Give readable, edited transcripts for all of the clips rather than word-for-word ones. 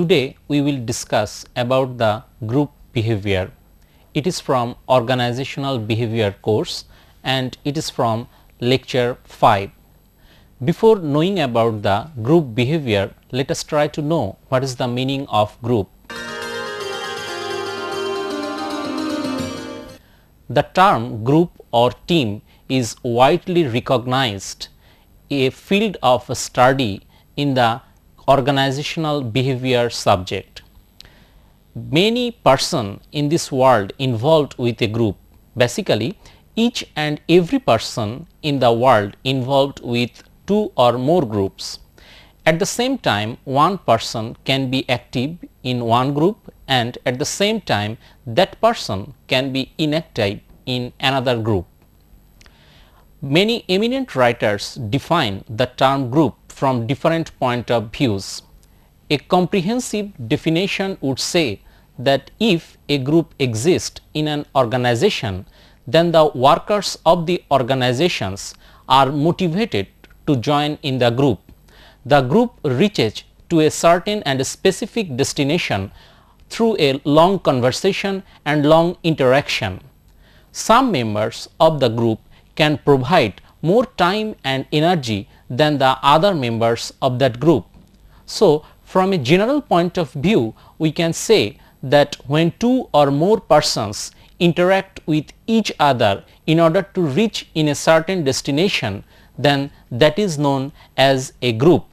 Today we will discuss about the group behavior. It is from organizational behavior course and it is from lecture 5. Before knowing about the group behavior, let us try to know what is the meaning of group. The term group or team is widely recognized a field of study in the organizational behavior subject. Many persons in this world involved with a group. Basically, each and every person in the world involved with two or more groups. At the same time, one person can be active in one group and at the same time that person can be inactive in another group. Many eminent writers define the term group from different point of views. A comprehensive definition would say that if a group exists in an organization, then the workers of the organizations are motivated to join in the group. The group reaches to a certain and specific destination through a long conversation and long interaction. Some members of the group can provide more time and energy than the other members of that group. So, from a general point of view, we can say that when two or more persons interact with each other in order to reach in a certain destination, then that is known as a group.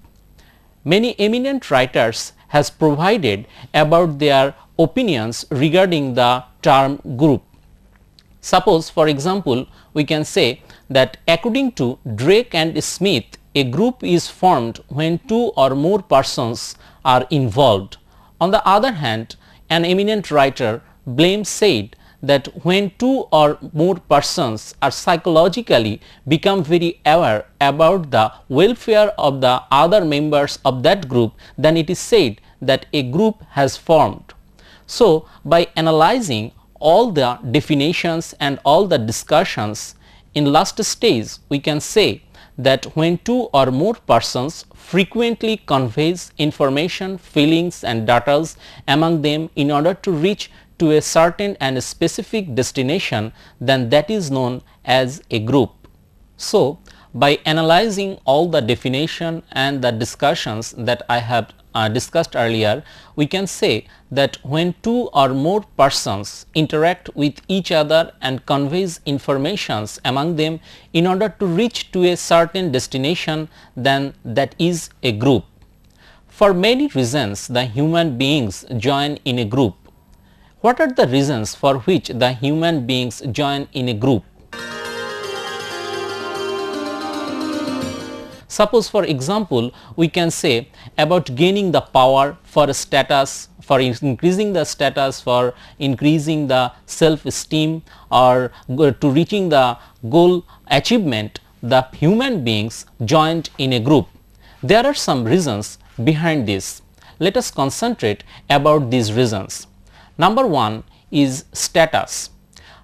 Many eminent writers has provided about their opinions regarding the term group. Suppose for example, we can say that according to Drake and Smith, a group is formed when two or more persons are involved. On the other hand, an eminent writer, Blame, said that when two or more persons are psychologically become very aware about the welfare of the other members of that group, then it is said that a group has formed. So, by analyzing all the definitions and all the discussions in last stage, we can say that when two or more persons frequently conveys information, feelings and data among them in order to reach to a certain and specific destination, then that is known as a group. So, by analyzing all the definition and the discussions that I have discussed earlier, we can say that when two or more persons interact with each other and conveys informations among them in order to reach to a certain destination, then that is a group. For many reasons, the human beings join in a group. What are the reasons for which the human beings join in a group? Suppose for example, we can say about gaining the power for a status, for increasing the status, for increasing the self-esteem or to reaching the goal achievement, the human beings joined in a group. There are some reasons behind this. Let us concentrate about these reasons. Number one is status.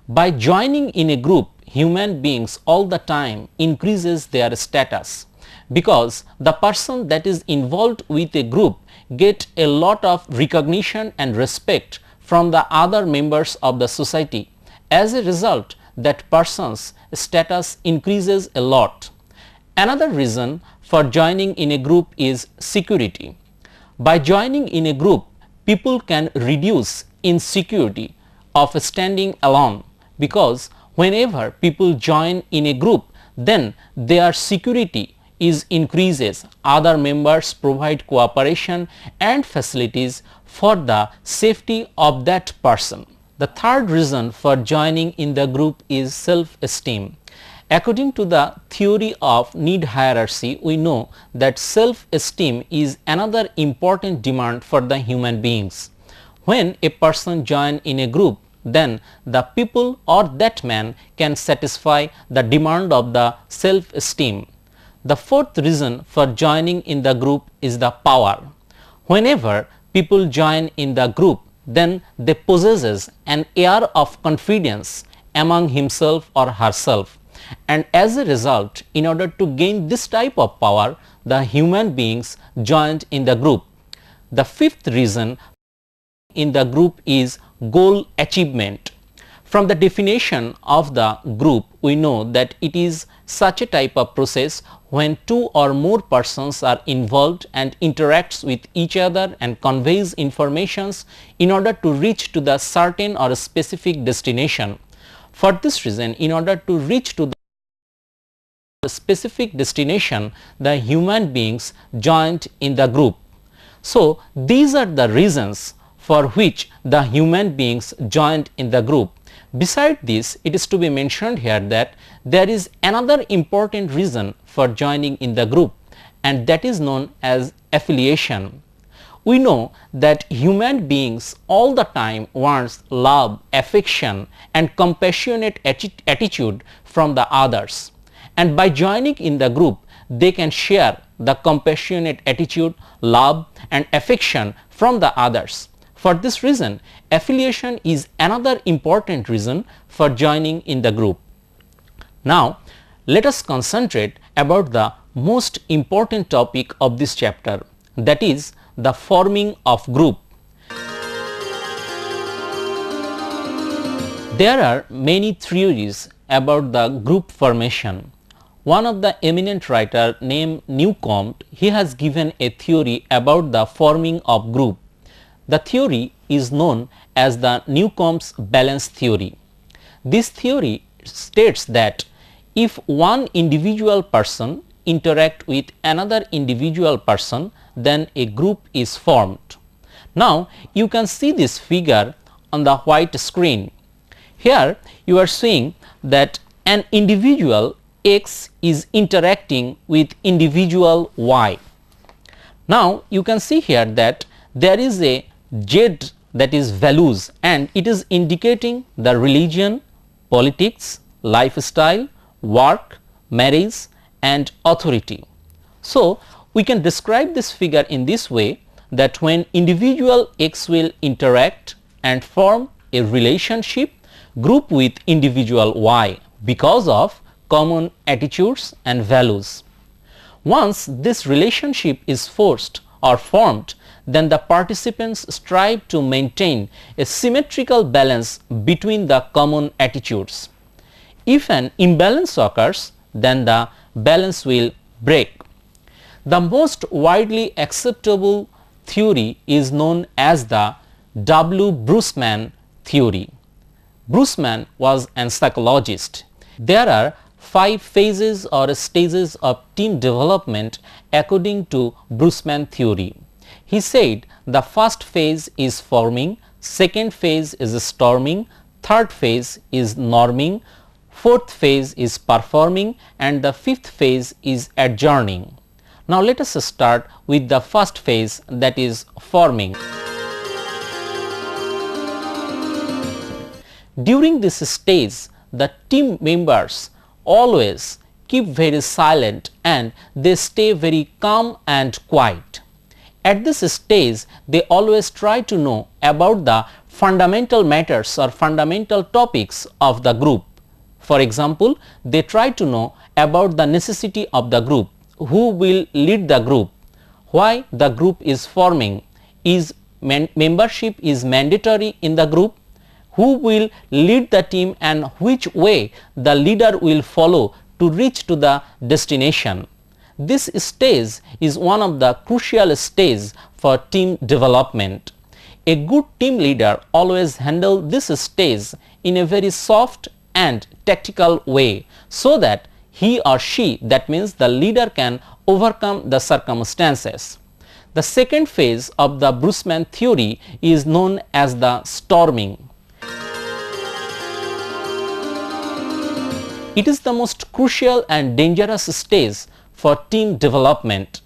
By joining in a group, human beings all the time increases their status, because the person that is involved with a group get a lot of recognition and respect from the other members of the society. As a result, that person's status increases a lot. Another reason for joining in a group is security. By joining in a group, people can reduce insecurity of standing alone, because whenever people join in a group, then their security is increases. Other members provide cooperation and facilities for the safety of that person. The third reason for joining in the group is self-esteem. According to the theory of need hierarchy, we know that self-esteem is another important demand for the human beings. When a person joins in a group, then the people or that man can satisfy the demand of the self-esteem. The fourth reason for joining in the group is the power. Whenever people join in the group, then they possesses an air of confidence among himself or herself, and as a result, in order to gain this type of power, the human beings joined in the group. The fifth reason in the group is goal achievement. From the definition of the group, we know that it is such a type of process when two or more persons are involved and interacts with each other and conveys informations in order to reach to the certain or specific destination. For this reason, in order to reach to the specific destination, the human beings joined in the group. So, these are the reasons for which the human beings joined in the group. Beside this, it is to be mentioned here that there is another important reason for joining in the group, and that is known as affiliation. We know that human beings all the time wants love, affection and compassionate attitude from the others, and by joining in the group they can share the compassionate attitude, love and affection from the others. For this reason, affiliation is another important reason for joining in the group. Now, let us concentrate about the most important topic of this chapter, that is the forming of group. There are many theories about the group formation. One of the eminent writer named Newcomb, he has given a theory about the forming of group. The theory is known as the Newcomb's balance theory. This theory states that if one individual person interact with another individual person, then a group is formed. Now, you can see this figure on the white screen. Here you are seeing that an individual X is interacting with individual Y. Now, you can see here that there is a Z, that is values, and it is indicating the religion, politics, lifestyle, work, marriage and authority. So, we can describe this figure in this way, that when individual X will interact and form a relationship group with individual Y because of common attitudes and values. Once this relationship is forced or formed, then the participants strive to maintain a symmetrical balance between the common attitudes. If an imbalance occurs, then the balance will break. The most widely acceptable theory is known as the W. Bruceman theory. Bruceman was a psychologist. There are 5 phases or stages of team development according to Bruceman theory. He said the first phase is forming, second phase is storming, third phase is norming, fourth phase is performing and the fifth phase is adjourning. Now, let us start with the first phase, that is forming. During this stage, the team members always keep very silent and they stay very calm and quiet. At this stage, they always try to know about the fundamental matters or fundamental topics of the group. For example, they try to know about the necessity of the group, who will lead the group, why the group is forming, is membership is mandatory in the group, who will lead the team and which way the leader will follow to reach to the destination. This stage is one of the crucial stages for team development. A good team leader always handles this stage in a very soft and tactical way, so that he or she, that means the leader, can overcome the circumstances. The second phase of the Bruceman theory is known as the storming. It is the most crucial and dangerous stage for team development,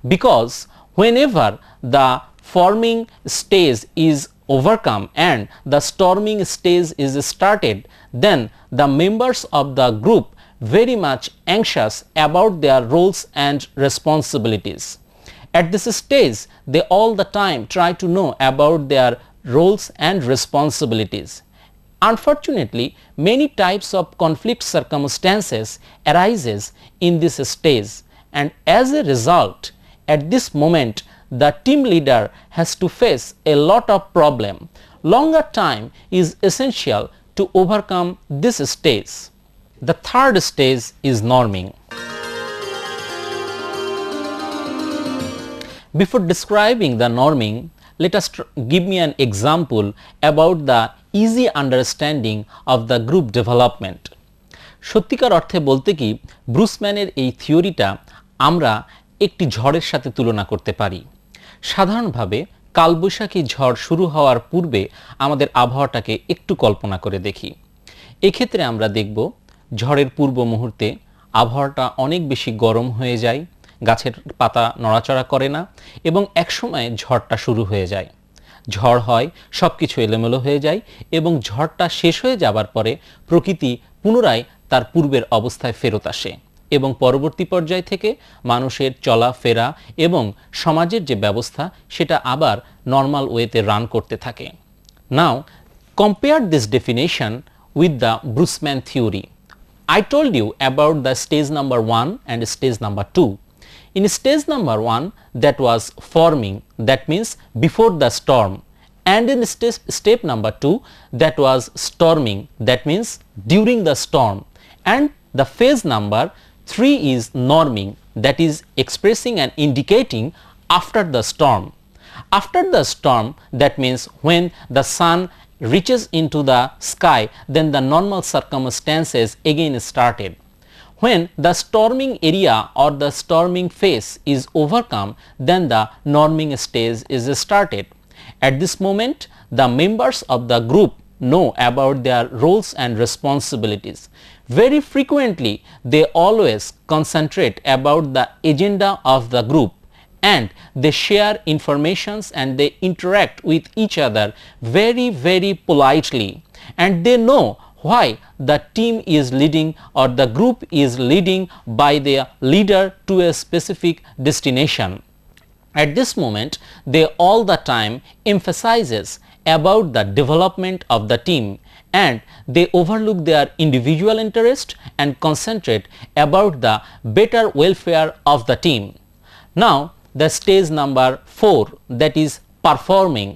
because whenever the forming stage is overcome and the storming stage is started, then the members of the group very much anxious about their roles and responsibilities. At this stage, they all the time try to know about their roles and responsibilities. Unfortunately, many types of conflict circumstances arises in this stage, and as a result, at this moment the team leader has to face a lot of problem. Longer time is essential to overcome this stage. The third stage is norming. Before describing the norming, let us give me an example about the easy understanding of the group development. সত্যিকার অর্থে বলতে কি ব্রুসম্যানের এই থিওরিটা আমরা একটি ঝড়ের সাথে তুলনা করতে পারি। সাধারণভাবে কালবৈশাখী ঝড় শুরু হওয়ার পূর্বে আমাদের আবহাওয়াটাকে একটু কল্পনা করে দেখি। এক্ষেত্রে আমরা দেখব ঝড়ের পূর্ব মুহূর্তে আবহাওয়াটা অনেক বেশি গরম হয়ে যায়, গাছের পাতা নড়াচড়া করে না এবং একসময় ঝড়টা শুরু হয়ে যায়। ঝড় হয়, সব কিছু এলোমেলো হয়ে যায় এবং ঝড়টা শেষ হয়ে যাবার পরে প্রকৃতি পুনরায় তার পূর্বের অবস্থায় ফেরত আসে এবং পরবর্তী পর্যায় থেকে মানুষের চলাফেরা এবং সমাজের যে ব্যবস্থা সেটা আবার নর্মাল ওয়েতে রান করতে থাকে। নাও compare this definition with the Brusman theory. I told you about the stage number 1 and stage number 2. In stage number 1, that was forming, that means before the storm, and in step number 2, that was storming, that means during the storm, and the phase number 3 is norming, that is expressing and indicating after the storm. After the storm, that means when the sun reaches into the sky, then the normal circumstances again started. When the storming area or the storming phase is overcome, then the norming stage is started. At this moment, the members of the group know about their roles and responsibilities. Very frequently, they always concentrate about the agenda of the group, and they share informations and they interact with each other very politely, and they know why the team is leading or the group is leading by their leader to a specific destination. At this moment, they all the time emphasizes about the development of the team, and they overlook their individual interest and concentrate about the better welfare of the team. Now the stage number 4, that is performing.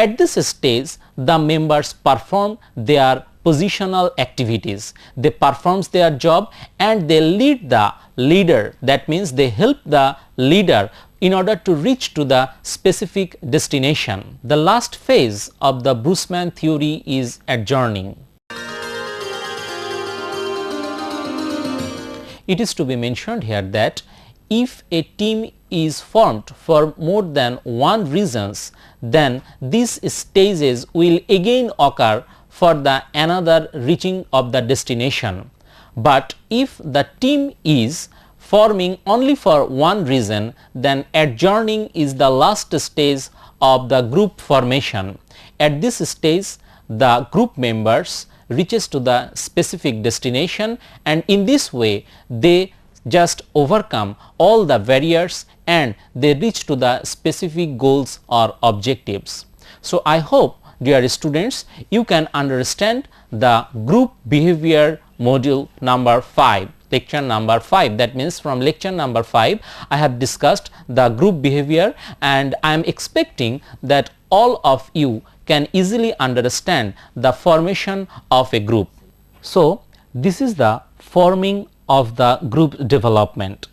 At this stage, the members perform their positional activities. They perform their job and they lead the leader, that means they help the leader in order to reach to the specific destination. The last phase of the Brusman theory is adjourning. It is to be mentioned here that if a team is formed for more than one reasons, then these stages will again occur for the another reaching of the destination. But if the team is forming only for one reason, then adjourning is the last stage of the group formation. At this stage, the group members reaches to the specific destination, and in this way they just overcome all the barriers and they reach to the specific goals or objectives. So I hope, dear students, you can understand the group behavior module number 5, lecture number 5. That means from lecture number 5 I have discussed the group behavior, and I am expecting that all of you can easily understand the formation of a group. So this is the forming of the group development.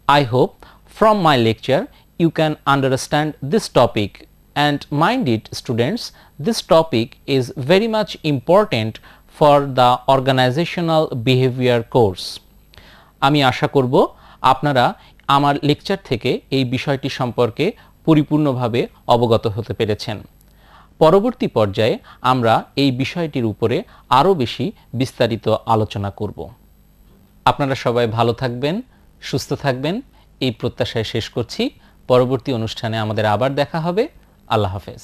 I hope from my lecture you can understand this topic, and mind it students, this topic is very much important for the organizational behavior course. আমি আশা করব আপনারা আমার lecture থেকে এই বিষয়টি সম্পর্কে পরিপূর্ণভাবে অবগত হতে পেরেছেন। পরবর্তী পর্যায়ে আমরা এই বিষয়টির উপরে আরও বেশি বিস্তারিত আলোচনা করব। আপনারা সবাই ভালো থাকবেন, সুস্থ থাকবেন এই প্রত্যাশায় শেষ করছি। পরবর্তী অনুষ্ঠানে আমাদের আবার দেখা হবে। আল্লাহ হাফেজ।